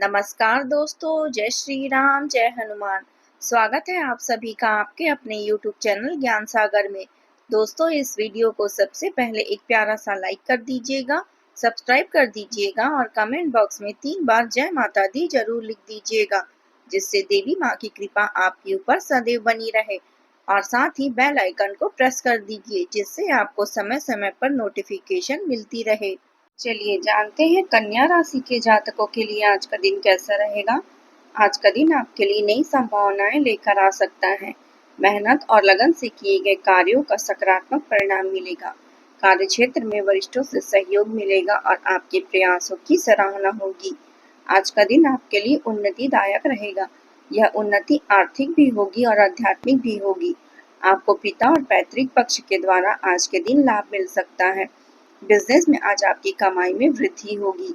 नमस्कार दोस्तों, जय श्री राम, जय हनुमान। स्वागत है आप सभी का आपके अपने YouTube चैनल ज्ञान सागर में। दोस्तों, इस वीडियो को सबसे पहले एक प्यारा सा लाइक कर दीजिएगा, सब्सक्राइब कर दीजिएगा और कमेंट बॉक्स में 3 बार जय माता दी जरूर लिख दीजिएगा, जिससे देवी माँ की कृपा आपके ऊपर सदैव बनी रहे। और साथ ही बेल आइकन को प्रेस कर दीजिए, जिससे आपको समय समय पर नोटिफिकेशन मिलती रहे। चलिए जानते हैं कन्या राशि के जातकों के लिए आज का दिन कैसा रहेगा। आज का दिन आपके लिए नई संभावनाएं लेकर आ सकता है। मेहनत और लगन से किए गए कार्यों का सकारात्मक परिणाम मिलेगा। कार्य क्षेत्र में वरिष्ठों से सहयोग मिलेगा और आपके प्रयासों की सराहना होगी। आज का दिन आपके लिए उन्नतिदायक रहेगा। यह उन्नति आर्थिक भी होगी और आध्यात्मिक भी होगी। आपको पिता और पैतृक पक्ष के द्वारा आज के दिन लाभ मिल सकता है। बिजनेस में आज आपकी कमाई में वृद्धि होगी।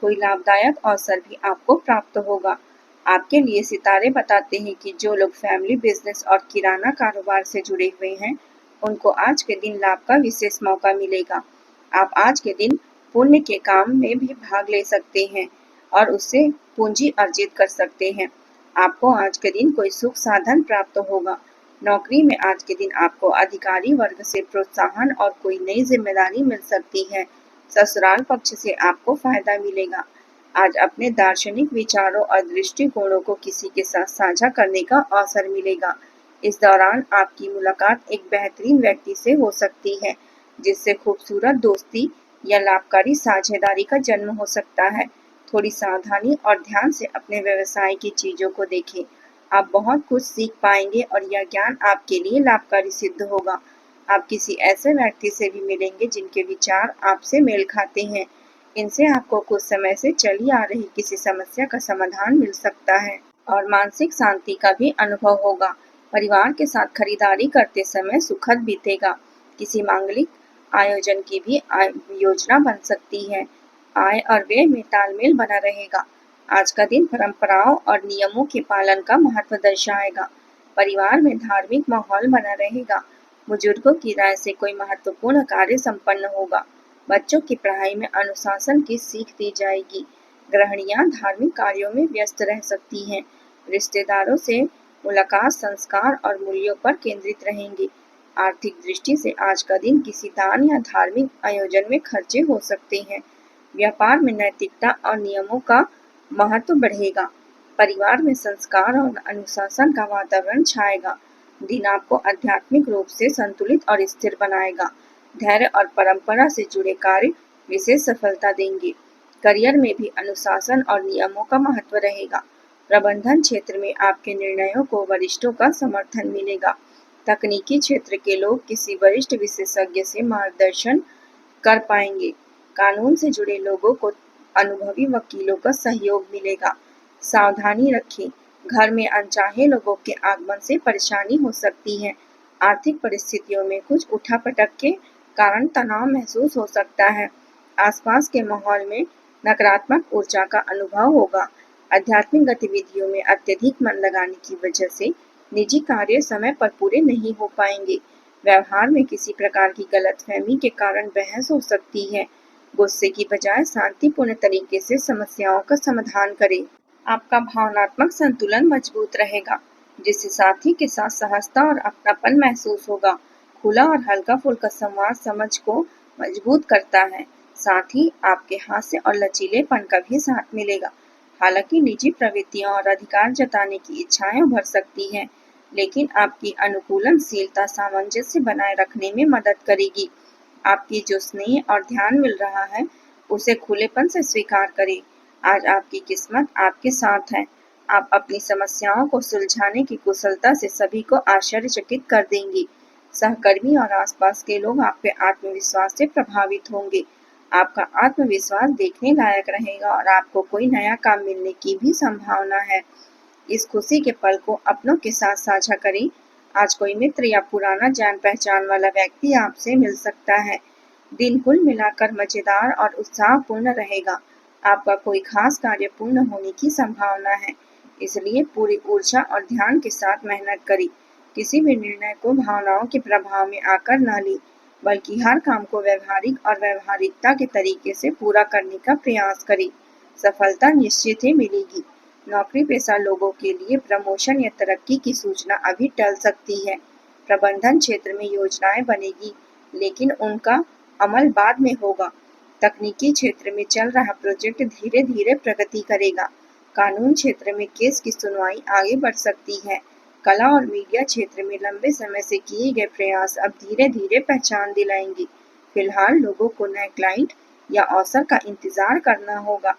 कोई लाभदायक अवसर भी आपको प्राप्त होगा। आपके लिए सितारे बताते हैं कि जो लोग फैमिली बिजनेस और किराना कारोबार से जुड़े हुए हैं, उनको आज के दिन लाभ का विशेष मौका मिलेगा। आप आज के दिन पुण्य के काम में भी भाग ले सकते हैं और उससे पूंजी अर्जित कर सकते हैं। आपको आज के दिन कोई सुख साधन प्राप्त होगा। नौकरी में आज के दिन आपको अधिकारी वर्ग से प्रोत्साहन और कोई नई जिम्मेदारी मिल सकती है। ससुराल पक्ष से आपको फायदा मिलेगा। आज अपने दार्शनिक विचारों और दृष्टिकोणों को किसी के साथ साझा करने का अवसर मिलेगा। इस दौरान आपकी मुलाकात एक बेहतरीन व्यक्ति से हो सकती है, जिससे खूबसूरत दोस्ती या लाभकारी साझेदारी का जन्म हो सकता है। थोड़ी सावधानी और ध्यान से अपने व्यवसाय की चीजों को देखें। आप बहुत कुछ सीख पाएंगे और यह ज्ञान आपके लिए लाभकारी सिद्ध होगा। आप किसी ऐसे व्यक्ति से भी मिलेंगे जिनके विचार आपसे मेल खाते हैं। इनसे आपको कुछ समय से चली आ रही किसी समस्या का समाधान मिल सकता है और मानसिक शांति का भी अनुभव होगा। परिवार के साथ खरीदारी करते समय सुखद बीतेगा। किसी मांगलिक आयोजन की भी योजना बन सकती है। आय और व्यय में तालमेल बना रहेगा। आज का दिन परंपराओं और नियमों के पालन का महत्व दर्शाएगा। परिवार में धार्मिक माहौल बना रहेगा। बुजुर्गों की राय से कोई महत्वपूर्ण कार्य संपन्न होगा। बच्चों की पढ़ाई में अनुशासन की सीख दी जाएगी। गृहिणियां धार्मिक कार्यों में व्यस्त रह सकती हैं। रिश्तेदारों से मुलाकात संस्कार और मूल्यों पर केंद्रित रहेंगी। आर्थिक दृष्टि से आज का दिन किसी दान या धार्मिक आयोजन में खर्चे हो सकते हैं। व्यापार में नैतिकता और नियमों का महत्व बढ़ेगा। परिवार में संस्कार और अनुशासन का वातावरण छाएगा। दिन आपको आध्यात्मिक रूप से संतुलित और स्थिर बनाएगा। धैर्य और परंपरा से जुड़े कार्य विशेष सफलता देंगे। करियर में भी अनुशासन और नियमों का महत्व रहेगा। प्रबंधन क्षेत्र में आपके निर्णयों को वरिष्ठों का समर्थन मिलेगा। तकनीकी क्षेत्र के लोग किसी वरिष्ठ विशेषज्ञ से मार्गदर्शन कर पाएंगे। कानून से जुड़े लोगों को अनुभवी वकीलों का सहयोग मिलेगा। सावधानी रखें, घर में अनचाहे लोगों के आगमन से परेशानी हो सकती है। आर्थिक परिस्थितियों में कुछ उठापटक के कारण तनाव महसूस हो सकता है। आसपास के माहौल में नकारात्मक ऊर्जा का अनुभव होगा। आध्यात्मिक गतिविधियों में अत्यधिक मन लगाने की वजह से निजी कार्य समय पर पूरे नहीं हो पाएंगे। व्यवहार में किसी प्रकार की गलतफहमी के कारण बहस हो सकती है। गुस्से की बजाय शांतिपूर्ण तरीके से समस्याओं का समाधान करें। आपका भावनात्मक संतुलन मजबूत रहेगा, जिससे साथी के साथ सहजता और अपनापन महसूस होगा। खुला और हल्का फुल्का संवाद समझ को मजबूत करता है। साथ ही आपके हास्य और लचीलेपन का भी साथ मिलेगा। हालांकि निजी प्रवृत्तियां और अधिकार जताने की इच्छाएं उभर सकती हैं, लेकिन आपकी अनुकूलनशीलता सामंजस्य बनाए रखने में मदद करेगी। आपकी जो स्नेह और ध्यान मिल रहा है, उसे खुलेपन से स्वीकार करें। आज आपकी किस्मत आपके साथ है। आप अपनी समस्याओं को सुलझाने की कुशलता से सभी को आश्चर्यचकित कर देंगी। सहकर्मी और आसपास के लोग आपके आत्मविश्वास से प्रभावित होंगे। आपका आत्मविश्वास देखने लायक रहेगा और आपको कोई नया काम मिलने की भी संभावना है। इस खुशी के पल को अपनों के साथ साझा करें। आज कोई मित्र या पुराना जान पहचान वाला व्यक्ति आपसे मिल सकता है। दिन कुल मिलाकर मजेदार और उत्साहपूर्ण रहेगा। आपका कोई खास कार्य पूर्ण होने की संभावना है, इसलिए पूरी ऊर्जा और ध्यान के साथ मेहनत करें। किसी भी निर्णय को भावनाओं के प्रभाव में आकर न लें, बल्कि हर काम को व्यवहारिक और व्यवहारिकता के तरीके से पूरा करने का प्रयास करें। सफलता निश्चित ही मिलेगी। नौकरी पेशा लोगों के लिए प्रमोशन या तरक्की की सूचना अभी टल सकती है। प्रबंधन क्षेत्र में योजनाएं बनेगी, लेकिन उनका अमल बाद में होगा। तकनीकी क्षेत्र में चल रहा प्रोजेक्ट धीरे धीरे प्रगति करेगा। कानून क्षेत्र में केस की सुनवाई आगे बढ़ सकती है। कला और मीडिया क्षेत्र में लंबे समय से किए गए प्रयास अब धीरे धीरे पहचान दिलाएंगे। फिलहाल लोगों को नए क्लाइंट या अवसर का इंतजार करना होगा।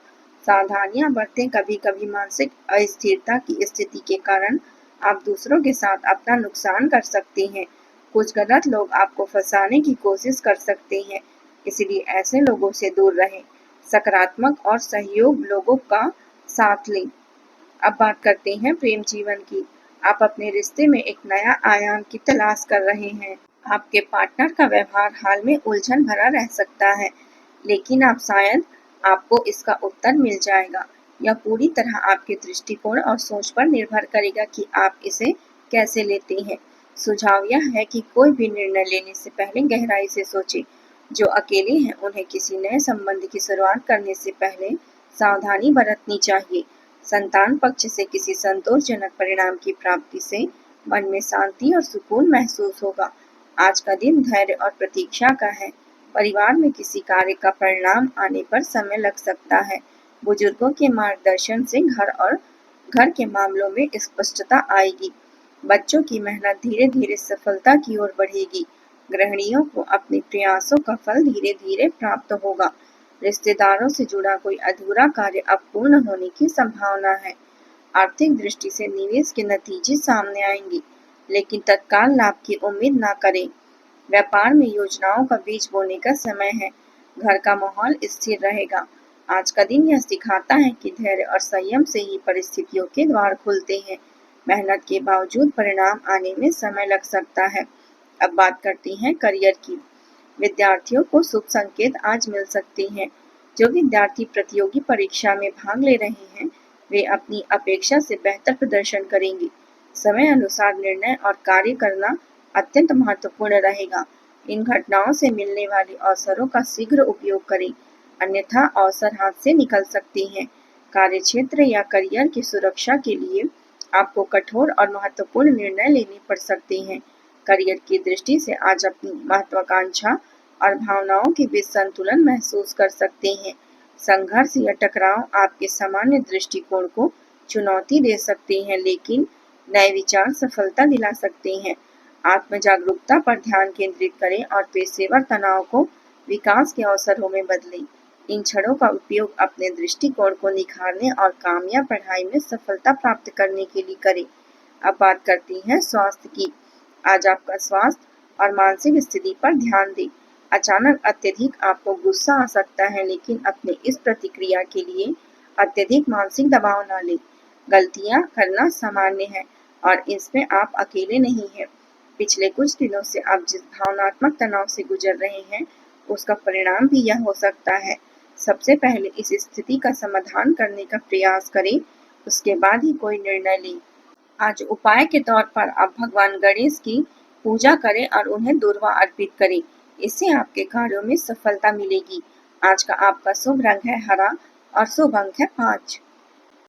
सावधानियां बरतें, कभी कभी मानसिक अस्थिरता की स्थिति के कारण आप दूसरों के साथ अपना नुकसान कर सकते हैं। कुछ गलत लोग आपको फंसाने की कोशिश कर सकते हैं, इसलिए ऐसे लोगों से दूर रहें। सकारात्मक और सहयोग लोगों का साथ लें। अब बात करते हैं प्रेम जीवन की। आप अपने रिश्ते में एक नया आयाम की तलाश कर रहे हैं। आपके पार्टनर का व्यवहार हाल में उलझन भरा रह सकता है, लेकिन आपको इसका उत्तर मिल जाएगा। यह पूरी तरह आपके दृष्टिकोण और सोच पर निर्भर करेगा कि आप इसे कैसे लेते हैं। सुझाव यह है कि कोई भी निर्णय लेने से पहले गहराई से सोचें। जो अकेले हैं उन्हें किसी नए संबंध की शुरुआत करने से पहले सावधानी बरतनी चाहिए। संतान पक्ष से किसी संतोषजनक परिणाम की प्राप्ति से मन में शांति और सुकून महसूस होगा। आज का दिन धैर्य और प्रतीक्षा का है। परिवार में किसी कार्य का परिणाम आने पर समय लग सकता है। बुजुर्गों के मार्गदर्शन से घर के मामलों में स्पष्टता आएगी। बच्चों की मेहनत धीरे धीरे सफलता की ओर बढ़ेगी। गृहिणियों को अपने प्रयासों का फल धीरे धीरे प्राप्त होगा। रिश्तेदारों से जुड़ा कोई अधूरा कार्य अब पूर्ण होने की संभावना है। आर्थिक दृष्टि से निवेश के नतीजे सामने आएंगे, लेकिन तत्काल लाभ की उम्मीद न करें। व्यापार में योजनाओं का बीज बोने का समय है। घर का माहौल स्थिर रहेगा। आज का दिन यह सिखाता है कि धैर्य और संयम से ही परिस्थितियों के द्वार खुलते हैं। मेहनत के बावजूद परिणाम आने में समय लग सकता है। अब बात करते हैं करियर की। विद्यार्थियों को शुभ संकेत आज मिल सकते हैं। जो विद्यार्थी प्रतियोगी परीक्षा में भाग ले रहे हैं, वे अपनी अपेक्षा से बेहतर प्रदर्शन करेंगे। समय अनुसार निर्णय और कार्य करना अत्यंत महत्वपूर्ण रहेगा। इन घटनाओं से मिलने वाले अवसरों का शीघ्र उपयोग करें, अन्यथा अवसर हाथ से निकल सकते हैं। कार्यक्षेत्र या करियर की सुरक्षा के लिए आपको कठोर और महत्वपूर्ण निर्णय लेने पड़ सकते हैं। करियर की दृष्टि से आज अपनी महत्वाकांक्षा और भावनाओं के बीच संतुलन महसूस कर सकते हैं। संघर्ष या टकराव आपके सामान्य दृष्टिकोण को चुनौती दे सकते हैं, लेकिन नए विचार सफलता दिला सकते हैं। आत्म जागरूकता पर ध्यान केंद्रित करें और पेशेवर तनाव को विकास के अवसरों में बदलें। इन क्षणों का उपयोग अपने दृष्टिकोण को निखारने और कामयाब पढ़ाई में सफलता प्राप्त करने के लिए करें। अब बात करते हैं स्वास्थ्य की। आज आपका स्वास्थ्य और मानसिक स्थिति पर ध्यान दें। अचानक अत्यधिक आपको गुस्सा आ सकता है, लेकिन अपने इस प्रतिक्रिया के लिए अत्यधिक मानसिक दबाव न लें। गलतियां करना सामान्य है और इसमें आप अकेले नहीं हैं। पिछले कुछ दिनों से आप जिस भावनात्मक तनाव से गुजर रहे हैं, उसका परिणाम भी यह हो सकता है। सबसे पहले इस स्थिति का समाधान करने का प्रयास करें, उसके बाद ही कोई निर्णय लें। आज उपाय के तौर पर आप भगवान गणेश की पूजा करें और उन्हें दूर्वा अर्पित करें। इससे आपके कार्यों में सफलता मिलेगी। आज का आपका शुभ रंग है हरा और शुभ अंक है 5।